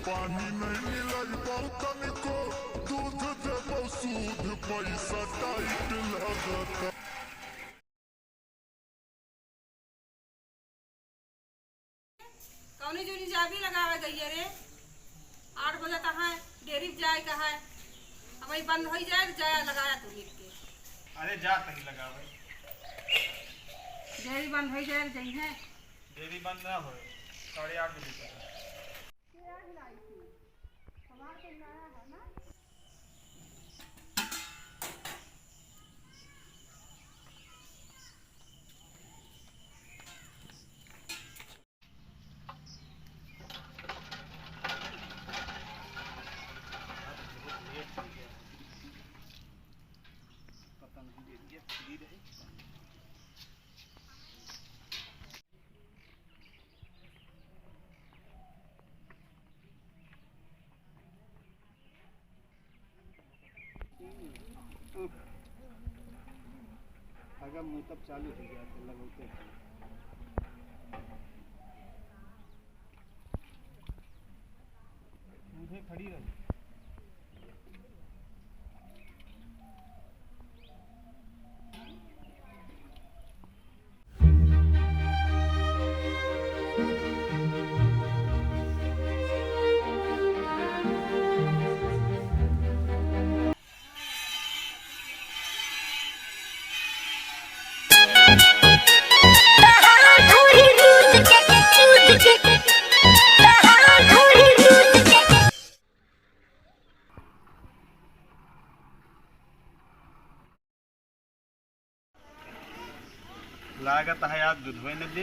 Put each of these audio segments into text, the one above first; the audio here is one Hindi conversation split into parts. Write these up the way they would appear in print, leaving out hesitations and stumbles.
पानी नहीं मिला तनिको दूध देबो सूद पैसा टाइट लगता। कौनी जोनी जाबी लगावे गई रे 8 बजे कहाँ है डेरी जाए कहाँ है अब वही बंद हो जाए तो जाया लगाया तू लिख के। अरे जा कहीं लगावे डेरी बंद हो जाए जई है डेरी बंद ना हो 8:30 बजे तक। अगर मुँह तब चालू हो गया तो लगाते हैं मुझे खड़ी रही। लागत है यार दूध न दे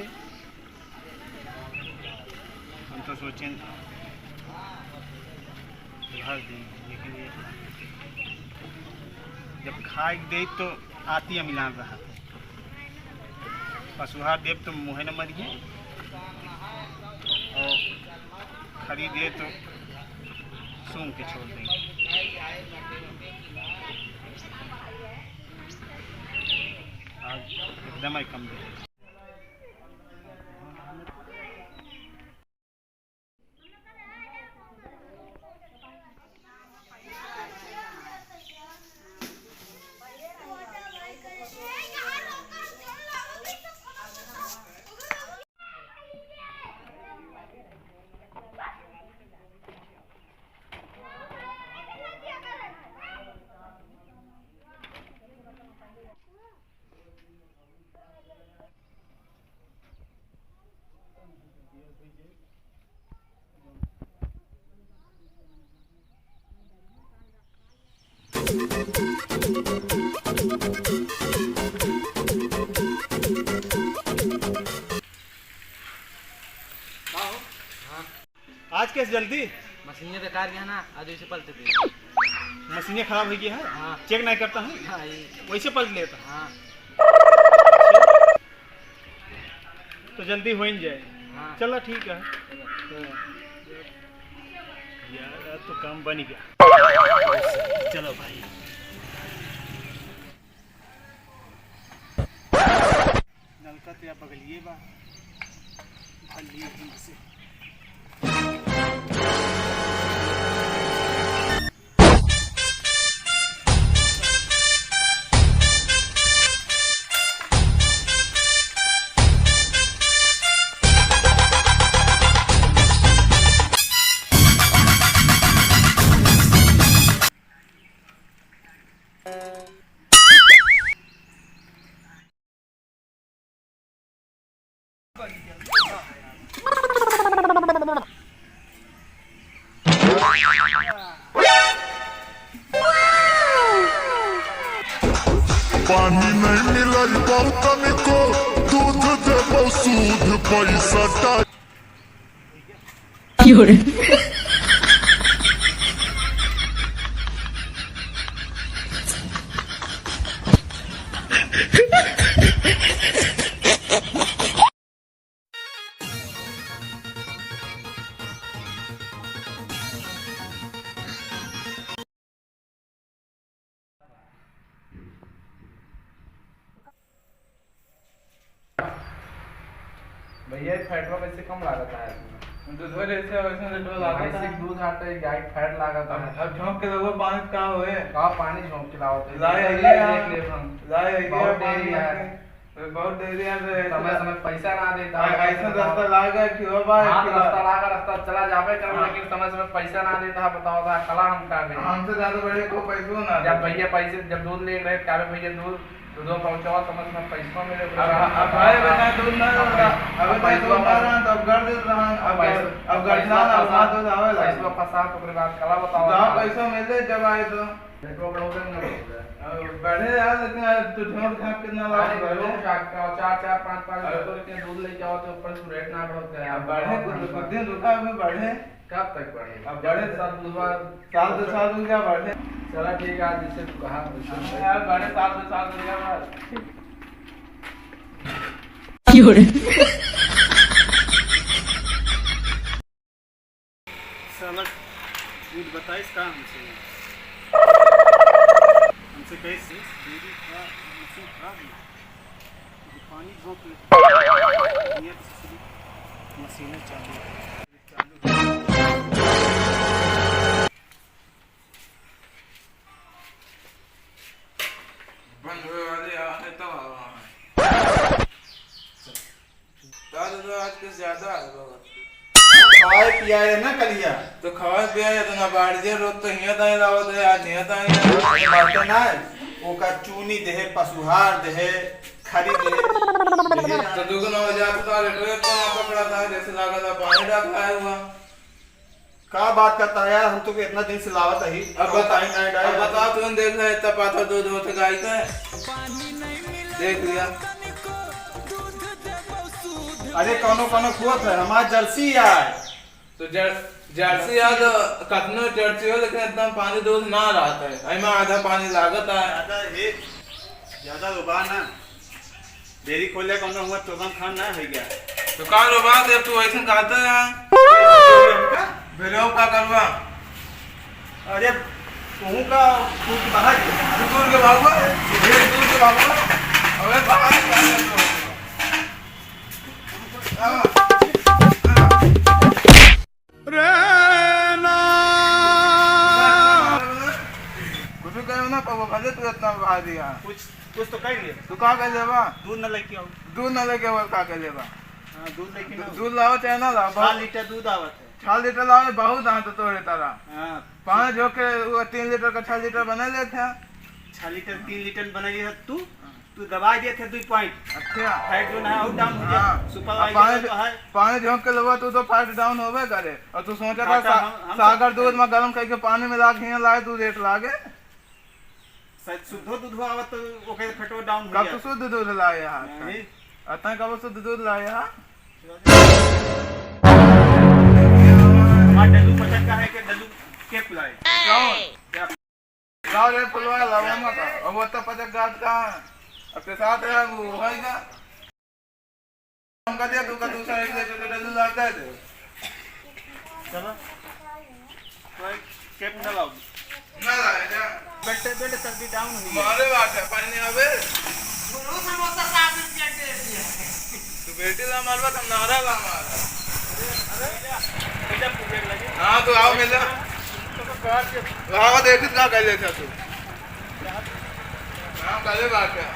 हम तो सोचें भर दें लेकिन जब खाए दे तो आती है मिलान रहा पशुहार देव तो मुँह न मरिए और खरीदे तो सूंघ के छोड़ देंगे। आज एकदम ही कम दे। आज कैसे जल्दी मशीनें बेकार गया ना आज वैसे पलटे थे। मशीनें खराब हो गई है। हाँ। चेक नहीं करता है। हाँ वैसे पलट लेता। हाँ तो जल्दी हो ही जाए। हाँ चलो ठीक है। यार तो काम बन गया। चलो भाई नलका तो या बगलिए बा से पानी नहीं मिला तनिको दूध देबो सूद पैसा टाइट। भैया फैटवा वैसे कम लागत है दूध वैसे वैसे रेटो लागत भैंस के दूध आटे गाय फैट लागत है। अब झोंक के लगो पानी का होए का पानी झोंक के लावत है। लाए देख ले हम लाए बहुत डेरी है। बहुत देरी है समय समय पैसा ना देता है। ऐसा रास्ता लागा कि हो भाई हाँ रास्ता लागा रास्ता चला जावे कर लेकिन समय समय पैसा ना देता है। बताओ था कला हम का गए हमसे ज्यादा बड़े को पैसों ना जब भैया पैसे जब दूध ले रहे काले भैया दूध दूधो पहुंचाओ समय समय पैसा मेरे अब भाई बता दूध ना अब पैसा ना रहा तब कर दे रहा अब गड़ना ना ना तो आवे पैसा फंसा तो ओकरे बाद कला बताओ तो पैसा मिले जब आए तो पेट्रोल बढ़ोगे ना बढ़े यार लेकिन तू झोंक झांक कितना लाभ बढ़े चार पाँच लीटर के दूध ले जाओ तो ऊपर से रेट ना बढ़ोगे अब बढ़े कुछ दिन रुका भी बढ़े कब तक बढ़े अब बढ़े साल साल दो साल हो गया बढ़े चला ठीक है आज जैसे तू कहा यार बढ़े साल दो साल हो गया बाद साला दूध बताइस का हमसे कैसे डेरी का मशीन खराब है पानी झोंक ले मशीनें चालू बंद हुए वाले आने तब आज कुछ ज्यादा है खवाए पियाए ना कलिया तो खवाए पिया तो ना बाढ़ जे रोज तो हिया ताई लावत है आज हिया ताई बाटे ना ओका चूनी देहे पशुहार देहे खरी देहे तो दुगना हो जाता था रेटवे को ना पकड़ा था जैसे लगा था पानी डाल खाया हुआ का बात करता है यार हम तो इतना दिन से लावत ही अब बता तुम देख रहे इतना पाथा दूध होता गाय का देख लिया अरे कौनो कौनो खुआत है हमारा जर्सी यार तो जर्सी यार तो कतनो जर्सी हो लेकिन इतना पानी दूध ना रहता है आई में आधा पानी लागत है ज्यादा रुबा ना डेरी खोले कौन हुआ तो खान ना है क्या तो कहाँ रुबा दे तू ऐसे कहता है बेरो का करवा अरे तू का खुद बाहर दूर के भागवा दूर के भागवा अबे बाहर कुछ कहो ना पापा भले तू इतना बहा दिया कुछ तो कर लिया तू कहाँ कर लेबा दूध न लेके आओ दूध न लेके वो कहाँ कर लेबा हाँ दूध लेके ना दूध लाओ चाहे ना लाओ 4 लीटर दूध आवत है 6 लीटर लाओ बहुत दांत तो तोड़े तारा हाँ 5 जो के 3 लीटर का 6 लीटर बना लेते हैं 6 लीटर 3 लीटर बनाइए तू दबा दिए थे 2 पॉइंट अच्छा फैट जो ना और डाउन हो गया हाँ। सुपरवाइजर तो है पानी झोंक के लेबा तू तो फैट डाउन होबे करे और तू सोचा था घाटा हम सागर दूध में गरम करके पानी मिला के यहाँ लाए तू रेट लागे सच शुद्ध दूध आवत तो ओके फैटो डाउन हो कब गया तू शुद्ध दूध लाए यहाँ नहीं अतः कब शुद्ध दूध लाए यहाँ हाँ डल्लू पटक का है कि डल्लू के पिलाए कौन लाओ रे पुलवा लावा मत अब वो तो पचक गाट का अपने साथ है वो होएगा हम का दिया तू का दूसरा एक लीटर डल्लू लाता है चलो तो केप न लाओ ना लाए जा बेटे बेटे सर्दी डाउन हुई है मारे बात है पानी आवे गुरु समोसा 7 रुपया दे दिया तू बेटी ला मारवा तुम नारा ला मारा बेटा पूरे लगे हाँ तो आओ मिला तो कार के वहाँ देखित का कर लेता तू हाँ करे बात है